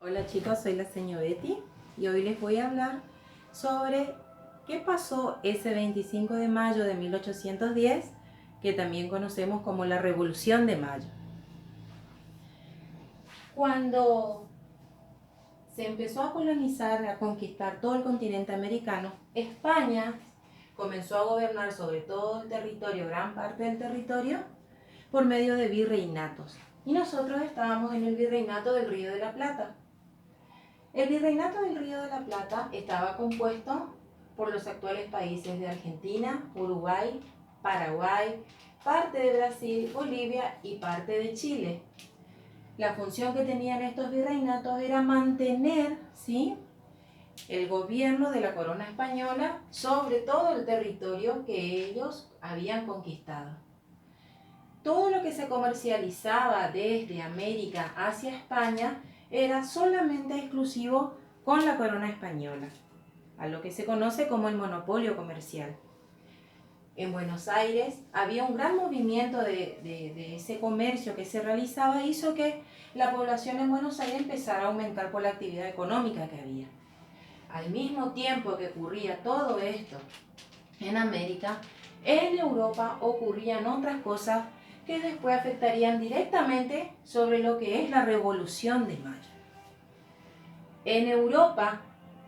Hola chicos, soy la señora Betty y hoy les voy a hablar sobre qué pasó ese 25 de mayo de 1810, que también conocemos como la Revolución de Mayo. Cuando se empezó a colonizar, a conquistar todo el continente americano, España comenzó a gobernar sobre todo el territorio, gran parte del territorio, por medio de virreinatos. Y nosotros estábamos en el virreinato del Río de la Plata. El Virreinato del Río de la Plata estaba compuesto por los actuales países de Argentina, Uruguay, Paraguay, parte de Brasil, Bolivia y parte de Chile. La función que tenían estos virreinatos era mantener, ¿sí?, el gobierno de la corona española sobre todo el territorio que ellos habían conquistado. Todo lo que se comercializaba desde América hacia España era solamente exclusivo con la corona española, a lo que se conoce como el monopolio comercial. En Buenos Aires había un gran movimiento de ese comercio que se realizaba, hizo que la población en Buenos Aires empezara a aumentar por la actividad económica que había. Al mismo tiempo que ocurría todo esto en América, en Europa ocurrían otras cosas que después afectarían directamente sobre lo que es la Revolución de Mayo. En Europa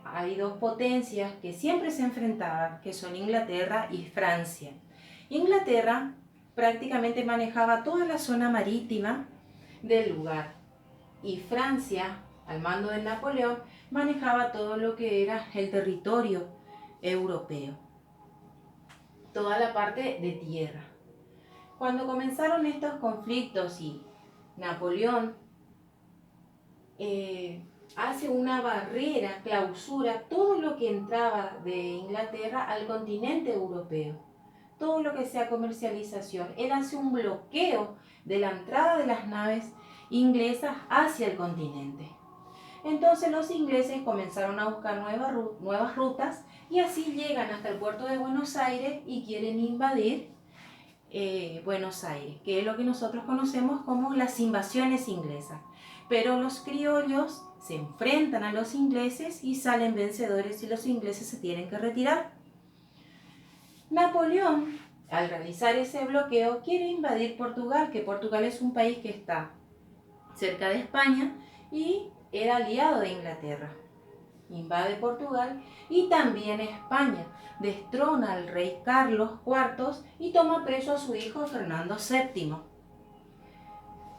hay dos potencias que siempre se enfrentaban, que son Inglaterra y Francia. Inglaterra prácticamente manejaba toda la zona marítima del lugar y Francia, al mando de Napoleón, manejaba todo lo que era el territorio europeo, toda la parte de tierra. Cuando comenzaron estos conflictos y Napoleón hace una barrera, clausura todo lo que entraba de Inglaterra al continente europeo, todo lo que sea comercialización, él hace un bloqueo de la entrada de las naves inglesas hacia el continente. Entonces los ingleses comenzaron a buscar nuevas rutas y así llegan hasta el puerto de Buenos Aires y quieren invadir Buenos Aires, que es lo que nosotros conocemos como las invasiones inglesas. Pero los criollos se enfrentan a los ingleses y salen vencedores y los ingleses se tienen que retirar. Napoleón, al realizar ese bloqueo, quiere invadir Portugal, que Portugal es un país que está cerca de España y era aliado de Inglaterra. Invade Portugal y también España, destrona al rey Carlos IV y toma preso a su hijo Fernando VII.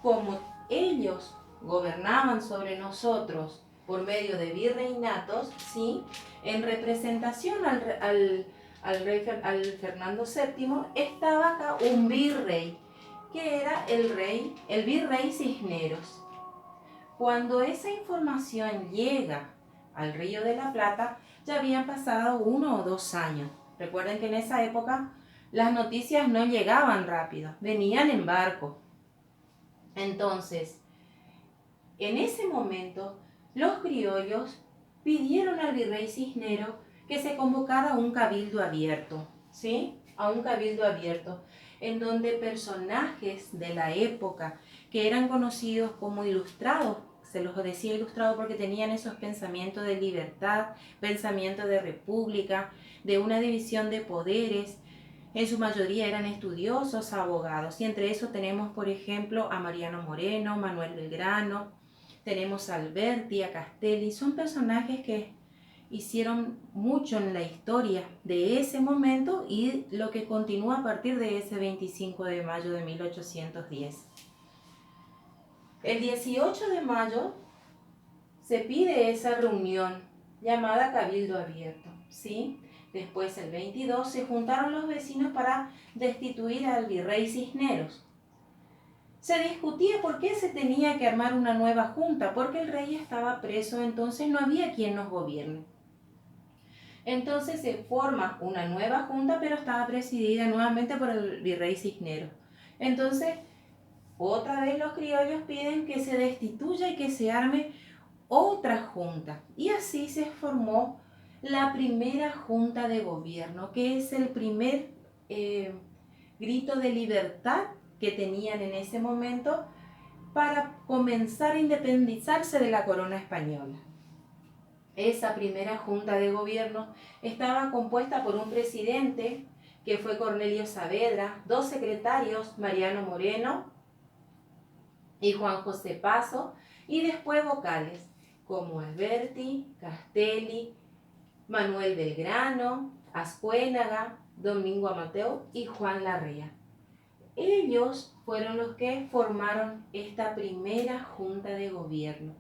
Como ellos gobernaban sobre nosotros por medio de virreinatos, ¿sí?, en representación al Fernando VII estaba acá un virrey, que era el virrey Cisneros. Cuando esa información llega al Río de la Plata, ya habían pasado 1 o 2 años. Recuerden que en esa época las noticias no llegaban rápido, venían en barco. Entonces, en ese momento, los criollos pidieron al virrey Cisneros que se convocara a un cabildo abierto, ¿sí?, a un cabildo abierto, en donde personajes de la época que eran conocidos como ilustrados, se los decía ilustrados porque tenían esos pensamientos de libertad, pensamientos de república, de una división de poderes. En su mayoría eran estudiosos, abogados, y entre esos tenemos, por ejemplo, a Mariano Moreno, Manuel Belgrano, tenemos a Alberti, a Castelli. Son personajes que hicieron mucho en la historia de ese momento y lo que continúa a partir de ese 25 de mayo de 1810. El 18 de mayo se pide esa reunión llamada Cabildo Abierto, ¿sí? Después, el 22, se juntaron los vecinos para destituir al virrey Cisneros. Se discutía por qué se tenía que armar una nueva junta, porque el rey estaba preso, entonces no había quien nos gobierne. Entonces se forma una nueva junta, pero estaba presidida nuevamente por el virrey Cisneros. Entonces, otra vez los criollos piden que se destituya y que se arme otra junta. Y así se formó la primera junta de gobierno, que es el primer grito de libertad que tenían en ese momento para comenzar a independizarse de la corona española. Esa primera junta de gobierno estaba compuesta por un presidente, que fue Cornelio Saavedra, 2 secretarios, Mariano Moreno y Juan José Paso, y después vocales, como Alberti, Castelli, Manuel Belgrano, Ascuénaga, Domingo Amateu y Juan Larrea. Ellos fueron los que formaron esta primera junta de gobierno.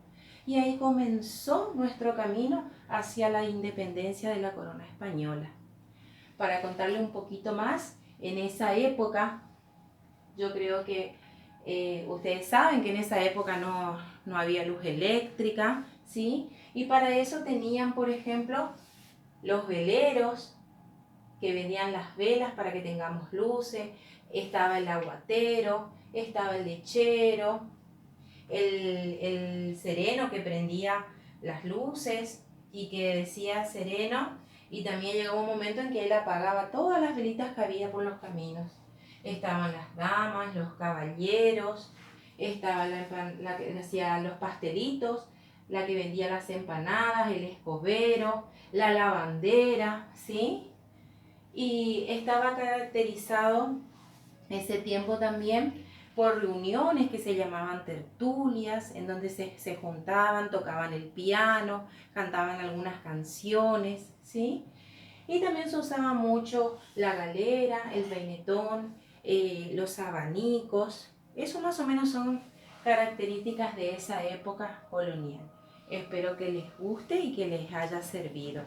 Y ahí comenzó nuestro camino hacia la independencia de la corona española. Para contarle un poquito más, en esa época, yo creo que ustedes saben que en esa época no había luz eléctrica, ¿sí? Y para eso tenían, por ejemplo, los veleros, que vendían las velas para que tengamos luces, estaba el aguatero, estaba el lechero, el sereno que prendía las luces y que decía sereno, y también llegó un momento en que él apagaba todas las velitas que había por los caminos. Estaban las damas, los caballeros, estaba la que hacía los pastelitos, la que vendía las empanadas, el escobero, la lavandera, ¿sí? Y estaba caracterizado ese tiempo también por reuniones que se llamaban tertulias, en donde se juntaban, tocaban el piano, cantaban algunas canciones, ¿sí? Y también se usaba mucho la galera, el peinetón, los abanicos. Eso más o menos son características de esa época colonial. Espero que les guste y que les haya servido.